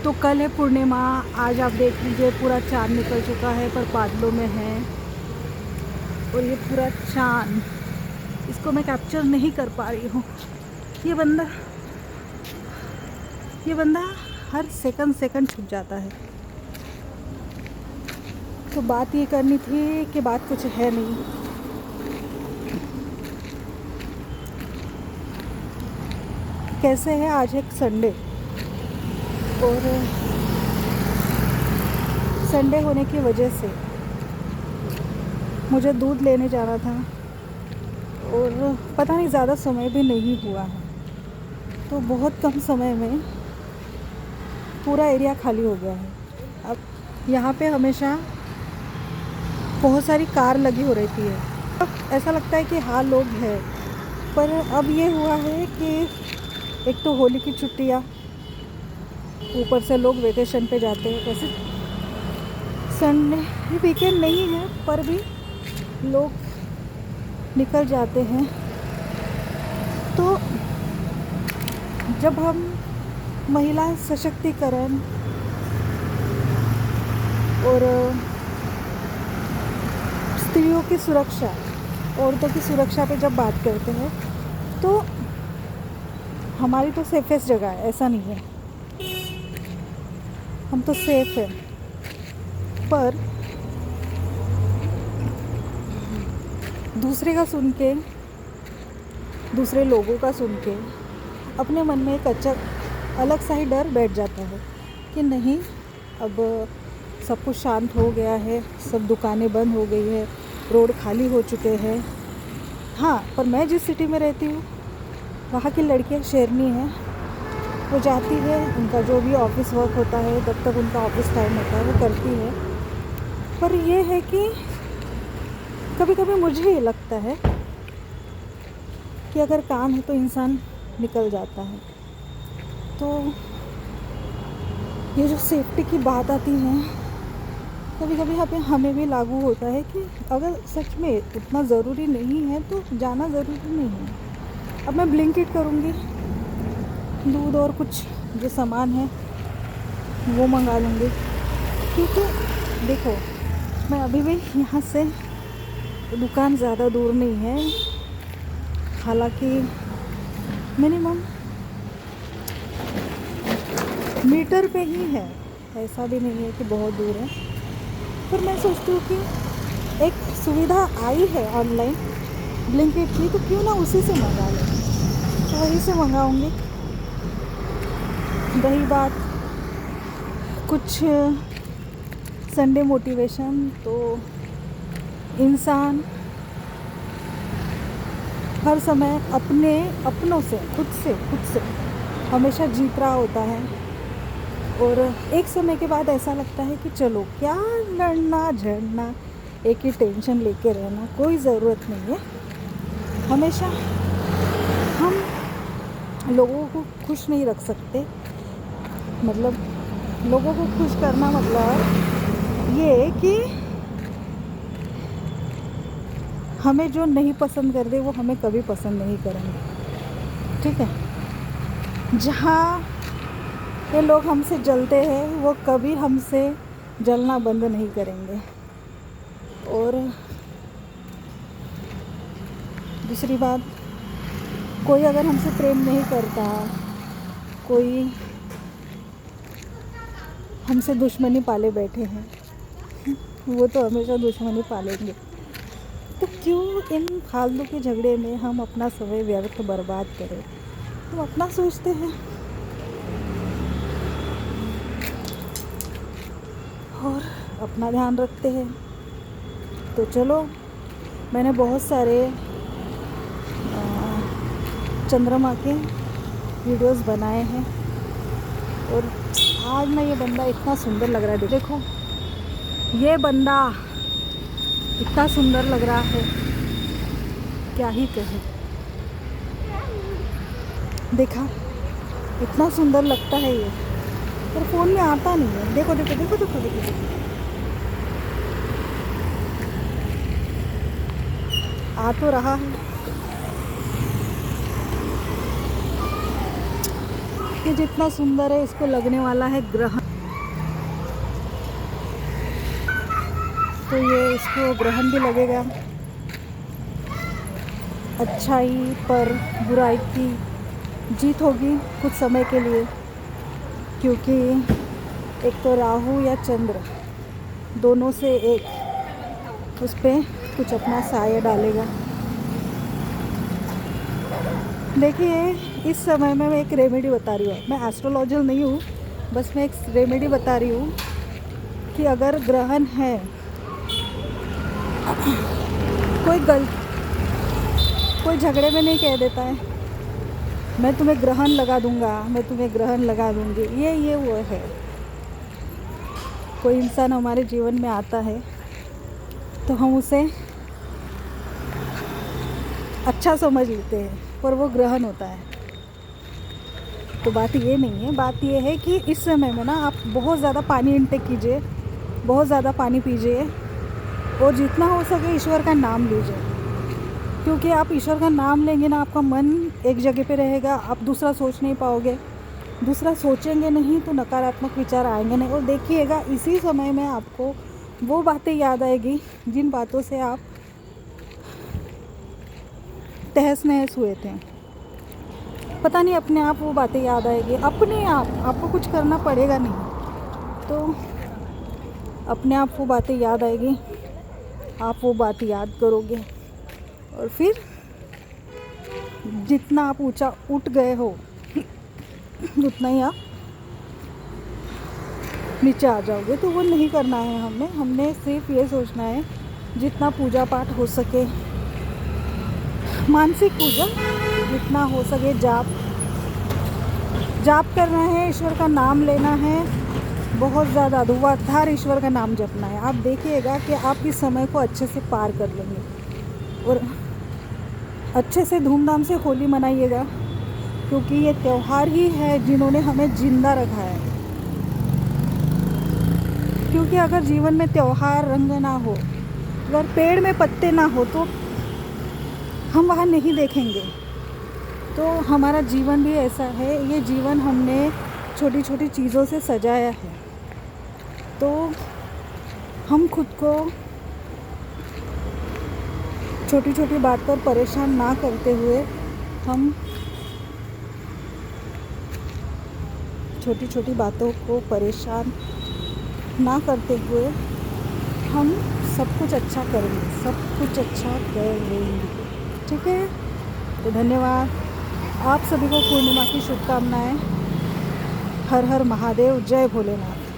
तो कल है पूर्णिमा। आज आप देख लीजिए पूरा चाँद निकल चुका है पर बादलों में है। और ये पूरा चाँद, इसको मैं कैप्चर नहीं कर पा रही हूँ। ये बंदा हर सेकंड छुप जाता है। तो बात ये करनी थी कि बात कुछ है नहीं। कैसे है, आज है संडे और संडे होने की वजह से मुझे दूध लेने जाना था और पता नहीं ज़्यादा समय भी नहीं हुआ है, तो बहुत कम समय में पूरा एरिया खाली हो गया है। अब यहाँ पे हमेशा बहुत सारी कार लगी हो रहती है। अब ऐसा लगता है कि हाँ लोग हैं, पर अब ये हुआ है कि एक तो होली की छुट्टियाँ, ऊपर से लोग वेकेशन पे जाते हैं। वैसे संडे ये वीकेंड नहीं है पर भी लोग निकल जाते हैं। तो जब हम महिला सशक्तिकरण और स्त्रियों की सुरक्षा, औरतों की सुरक्षा पे जब बात करते हैं तो हमारी तो सेफेस्ट जगह है, ऐसा नहीं है, हम तो सेफ हैं। पर दूसरे का सुन के, दूसरे लोगों का सुन के अपने मन में एक अच्छा अलग सा ही डर बैठ जाता है कि नहीं, अब सब कुछ शांत हो गया है, सब दुकानें बंद हो गई है, रोड खाली हो चुके हैं। हाँ, पर मैं जिस सिटी में रहती हूँ वहाँ की लड़कियाँ शेरनी हैं, वो जाती है, उनका जो भी ऑफिस वर्क होता है तब तक उनका ऑफिस टाइम होता है वो करती है। पर ये है कि कभी कभी मुझे ये लगता है कि अगर काम है तो इंसान निकल जाता है। तो ये जो सेफ्टी की बात आती है, कभी कभी यहाँ पे हमें भी लागू होता है कि अगर सच में उतना ज़रूरी नहीं है तो जाना ज़रूरी नहीं है। अब मैं ब्लिंकिट करूँगी, दूध और कुछ जो सामान है वो मंगा लूँगी, क्योंकि देखो मैं अभी भी यहाँ से, दुकान ज़्यादा दूर नहीं है, हालांकि मिनिमम मीटर पे ही है, ऐसा भी नहीं है कि बहुत दूर है। पर मैं सोचती हूँ कि एक सुविधा आई है ऑनलाइन ब्लिंकिट की, तो क्यों ना उसी से मंगा लें, तो वहीं से मंगाऊँगी। रही बात कुछ संडे मोटिवेशन, तो इंसान हर समय अपनों से खुद से हमेशा जीत रहा होता है। और एक समय के बाद ऐसा लगता है कि चलो क्या लड़ना झड़ना, एक ही टेंशन लेके रहना, कोई ज़रूरत नहीं है। हमेशा हम लोगों को खुश नहीं रख सकते, मतलब लोगों को खुश करना मतलब ये कि हमें जो नहीं पसंद करते वो हमें कभी पसंद नहीं करेंगे, ठीक है। जहाँ ये लोग हमसे जलते हैं वो कभी हमसे जलना बंद नहीं करेंगे। और दूसरी बात, कोई अगर हमसे प्रेम नहीं करता, कोई हमसे दुश्मनी पाले बैठे हैं, वो तो हमेशा दुश्मनी पालेंगे। तो क्यों इन फालतू के झगड़े में हम अपना समय व्यर्थ बर्बाद करें। तो अपना सोचते हैं और अपना ध्यान रखते हैं। तो चलो, मैंने बहुत सारे चंद्रमा के वीडियोस बनाए हैं और आज ना ये बंदा इतना सुंदर लग रहा है। देखो ये बंदा इतना सुंदर लग रहा है, क्या ही कहे। देखा, इतना सुंदर लगता है ये, पर फ़ोन में आता नहीं है। देखो देखो देखो देखो देखो, देखो। आ तो रहा है, ये जितना सुंदर है इसको लगने वाला है ग्रहण। तो ये इसको ग्रहण भी लगेगा। अच्छाई पर बुराई की जीत होगी कुछ समय के लिए, क्योंकि एक तो राहु या चंद्र दोनों से एक उस पर कुछ अपना साया डालेगा। देखिए, इस समय में मैं एक रेमेडी बता रही हूँ। मैं एस्ट्रोलॉजर नहीं हूँ, बस मैं एक रेमेडी बता रही हूँ कि अगर ग्रहण है, कोई झगड़े में नहीं कह देता है मैं तुम्हें ग्रहण लगा दूंगा, मैं तुम्हें ग्रहण लगा दूंगी। ये वो है, कोई इंसान हमारे जीवन में आता है तो हम उसे अच्छा समझ लेते हैं, पर वो ग्रहण होता है। तो बात ये नहीं है, बात ये है कि इस समय में ना आप बहुत ज़्यादा पानी इंटेक कीजिए, बहुत ज़्यादा पानी पीजिए और जितना हो सके ईश्वर का नाम लीजिए। क्योंकि आप ईश्वर का नाम लेंगे ना, आपका मन एक जगह पे रहेगा, आप दूसरा सोच नहीं पाओगे। दूसरा सोचेंगे नहीं तो नकारात्मक विचार आएंगे नहीं। और देखिएगा, इसी समय में आपको वो बातें याद आएगी जिन बातों से आप तहस नहस हुए थे। पता नहीं, अपने आप वो बातें याद आएगी, अपने आप। आपको कुछ करना पड़ेगा नहीं, तो अपने आप वो बातें याद आएगी, आप वो बात याद करोगे और फिर जितना आप ऊंचा उठ गए हो उतना ही आप नीचे आ जाओगे। तो वो नहीं करना है हमने सिर्फ ये सोचना है जितना पूजा पाठ हो सके, मानसिक पूजा जितना हो सके, जाप करना है, ईश्वर का नाम लेना है, बहुत ज़्यादा धुआंधार ईश्वर का नाम जपना है। आप देखिएगा कि आप इस समय को अच्छे से पार कर लेंगे। और अच्छे से धूमधाम से होली मनाइएगा, क्योंकि ये त्यौहार ही है जिन्होंने हमें जिंदा रखा है। क्योंकि अगर जीवन में त्यौहार रंग ना हो, अगर पेड़ में पत्ते ना हो, तो हम वहाँ नहीं देखेंगे। तो हमारा जीवन भी ऐसा है, ये जीवन हमने छोटी छोटी चीज़ों से सजाया है। तो हम खुद को छोटी छोटी बात पर परेशान ना करते हुए, हम छोटी छोटी बातों को परेशान ना करते हुए हम सब कुछ अच्छा करेंगे, सब कुछ अच्छा करेंगे। ठीक है, तो धन्यवाद। आप सभी को पूर्णिमा की शुभकामनाएं। हर हर महादेव, जय भोलेनाथ।